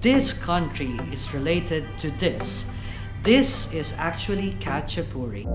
This country is related to this. This is actually Khachapuri.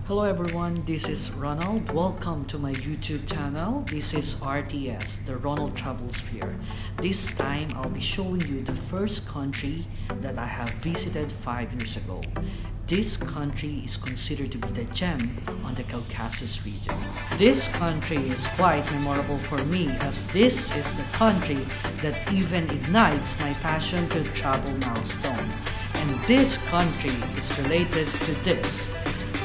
Hello everyone, this is Ronald. Welcome to my YouTube channel. This is RTS, the Ronald Travels here. This time I'll be showing you the first country that I have visited 5 years ago. This country is considered to be the gem on the Caucasus region. This country is quite memorable for me as this is the country that even ignites my passion to travel milestone. And this country is related to this.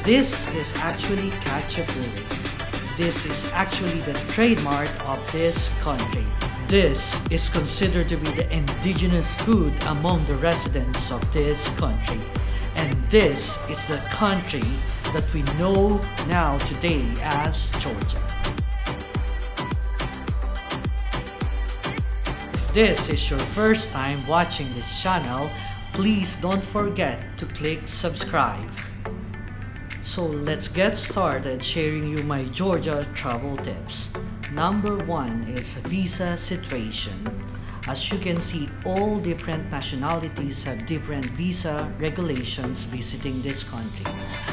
This is actually Khachapuri. This is actually the trademark of this country. This is considered to be the indigenous food among the residents of this country. And this is the country that we know now today as Georgia. If this is your first time watching this channel, please don't forget to click subscribe. So let's get started sharing you my Georgia travel tips. Number 1 is visa situation. As you can see, all different nationalities have different visa regulations visiting this country,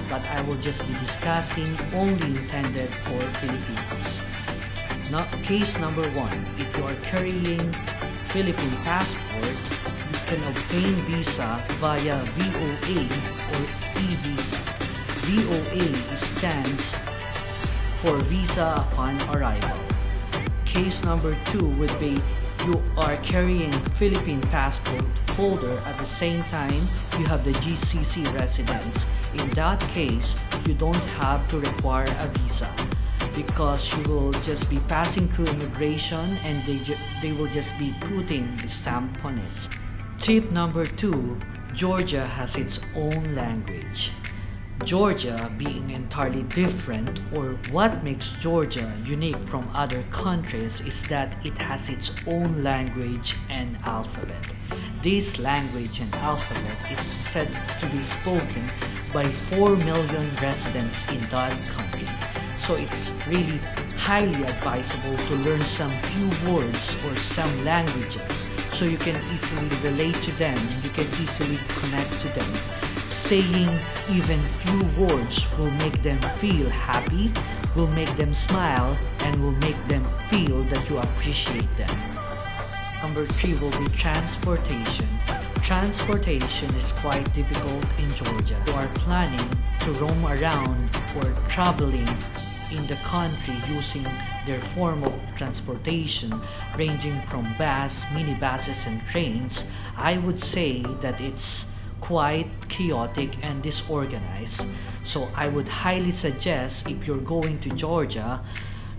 but I will just be discussing only intended for Filipinos. Now, case number 1, if you are carrying Philippine passport, you can obtain visa via VOA or e-visa. VOA stands for Visa Upon Arrival. Case number 2 would be you are carrying Philippine passport holder at the same time you have the GCC residence. In that case, you don't have to require a visa because you will just be passing through immigration and they will just be putting the stamp on it. Tip number 2, Georgia has its own language. Georgia being entirely different, or what makes Georgia unique from other countries is that it has its own language and alphabet. This language and alphabet is said to be spoken by 4 million residents in that country. So it's really highly advisable to learn some few words or some languages so you can easily relate to them, you can easily connect to them. Saying even few words will make them feel happy, will make them smile, and will make them feel that you appreciate them. Number 3 will be transportation. Transportation is quite difficult in Georgia. You are planning to roam around or traveling in the country using their form of transportation ranging from bus, minibuses, and trains. I would say that it's quite chaotic and disorganized. So I would highly suggest if you're going to Georgia,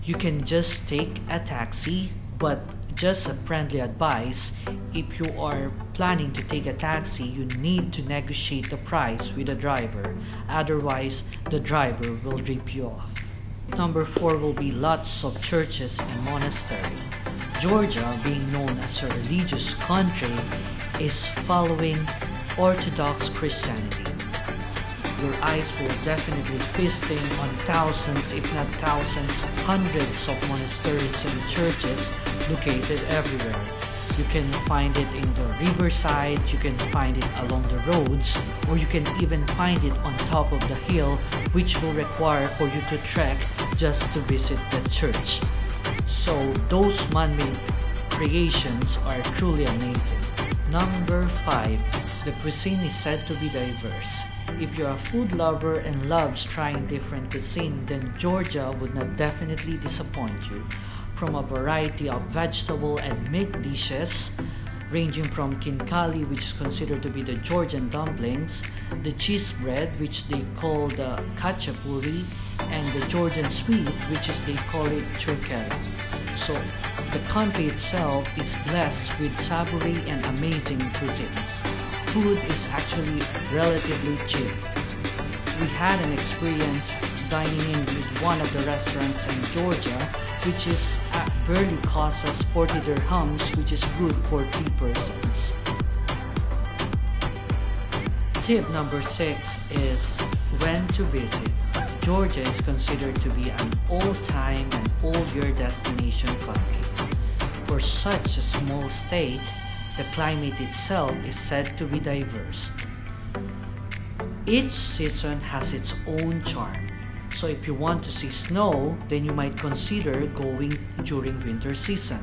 you can just take a taxi, but just a friendly advice, if you are planning to take a taxi, you need to negotiate the price with the driver. Otherwise, the driver will rip you off. Number 4 will be lots of churches and monasteries. Georgia, being known as a religious country, is following Orthodox Christianity. Your eyes will definitely feasting on thousands, if not thousands, hundreds of monasteries and churches located everywhere. You can find it in the riverside, you can find it along the roads, or you can even find it on top of the hill, which will require for you to trek just to visit the church. So those man-made creations are truly amazing. Number 5. The cuisine is said to be diverse. If you're a food lover and loves trying different cuisine, then Georgia would not definitely disappoint you. From a variety of vegetable and meat dishes, ranging from kinkali, which is considered to be the Georgian dumplings, the cheese bread, which they call the khachapuri, and the Georgian sweet, which is they call it churkera. So the country itself is blessed with savory and amazing cuisines. Food is actually relatively cheap. We had an experience dining in with one of the restaurants in Georgia, which is barely cost us 40 dirhams, which is good for 3 persons. Tip number 6 is when to visit. Georgia is considered to be an all-time and all-year destination country. For such a small state, the climate itself is said to be diverse. Each season has its own charm. So if you want to see snow, then you might consider going during winter season.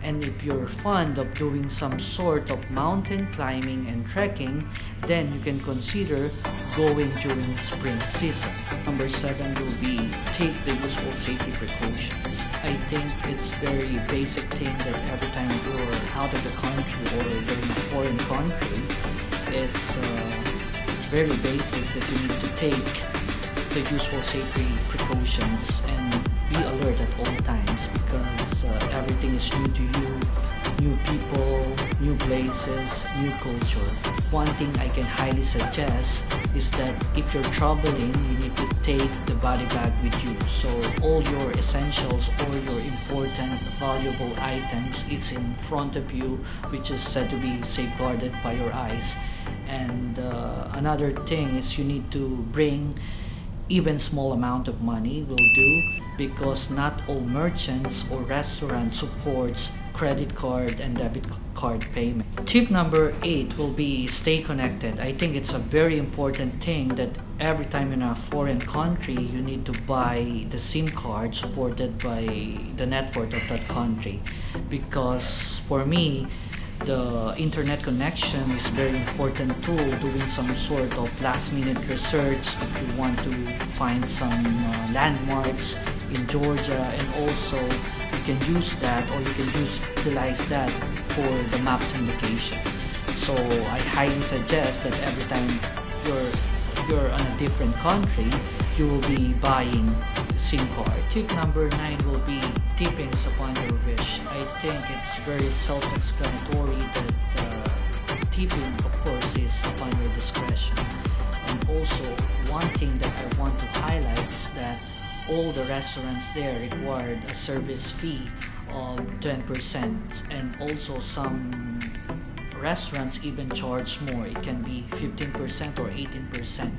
And if you're fond of doing some sort of mountain climbing and trekking, then you can consider going during spring season. Number 7 will be take the usual safety precautions. I think it's very basic thing that every time you're out of the country or you're in a foreign country, it's very basic that you need to take the usual safety precautions and be alert at all times, because everything is new to you, new people, new places, new culture. One thing I can highly suggest is that if you're traveling, you need to take the body bag with you. So all your essentials or your important valuable items is in front of you, which is said to be safeguarded by your eyes. And another thing is you need to bring even small amount of money will do, because not all merchants or restaurants supports credit card and debit card payment. Tip number 8 will be stay connected. I think it's a very important thing that every time in a foreign country you need to buy the SIM card supported by the network of that country, because for me the internet connection is very important tool doing some sort of last minute research if you want to find some landmarks in Georgia, and also you can use that or you can utilize that for the maps and location. So I highly suggest that every time you're on a different country, you will be buying SIM card. Tip number 9 will be tippings upon your wish. I think it's very self-explanatory that tipping, of course, is upon your discretion. And also, one thing that I want to highlight is that all the restaurants there required a service fee of 10%, and also some restaurants even charge more. It can be 15% or 18%.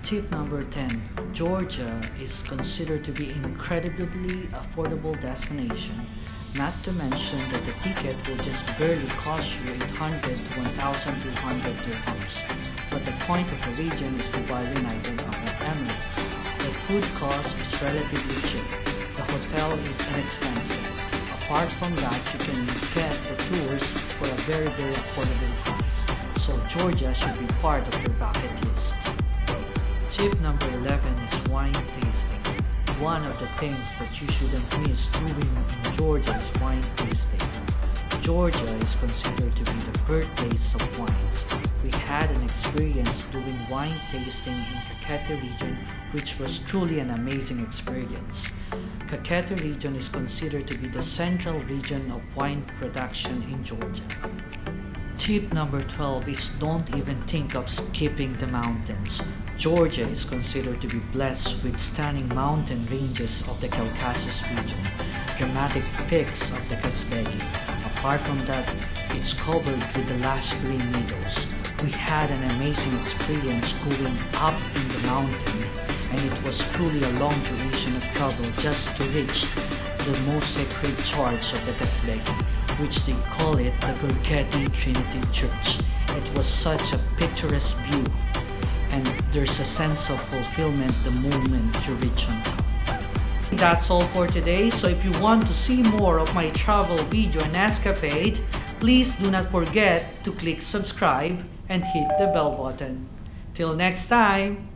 Tip number 10. Georgia is considered to be an incredibly affordable destination. Not to mention that the ticket will just barely cost you 800 to 1,200 dirhams. But the point of the region is to buy United Arab Emirates. The food cost is relatively cheap. The hotel is inexpensive. Apart from that, you can get the tours for a very affordable price. So Georgia should be part of your bucket list. Tip number 11 is wine tasting. One of the things that you shouldn't miss doing in Georgia is wine tasting. Georgia is considered to be the birthplace of wines. We had an experience doing wine tasting in Kakheti region, which was truly an amazing experience. Kakheti region is considered to be the central region of wine production in Georgia. Tip number 12 is don't even think of skipping the mountains. Georgia is considered to be blessed with stunning mountain ranges of the Caucasus region, dramatic peaks of the Kazbegi. Apart from that, it's covered with the lush green meadows. We had an amazing experience going up in the mountain, and it was truly a long duration of travel just to reach the most sacred church of the Kazbegi, which they call it the Gurketi Trinity Church. It was such a picturesque view, and there's a sense of fulfillment the moment you reach on top. That's all for today. So if you want to see more of my travel video and escapade, please do not forget to click subscribe and hit the bell button. Till next time!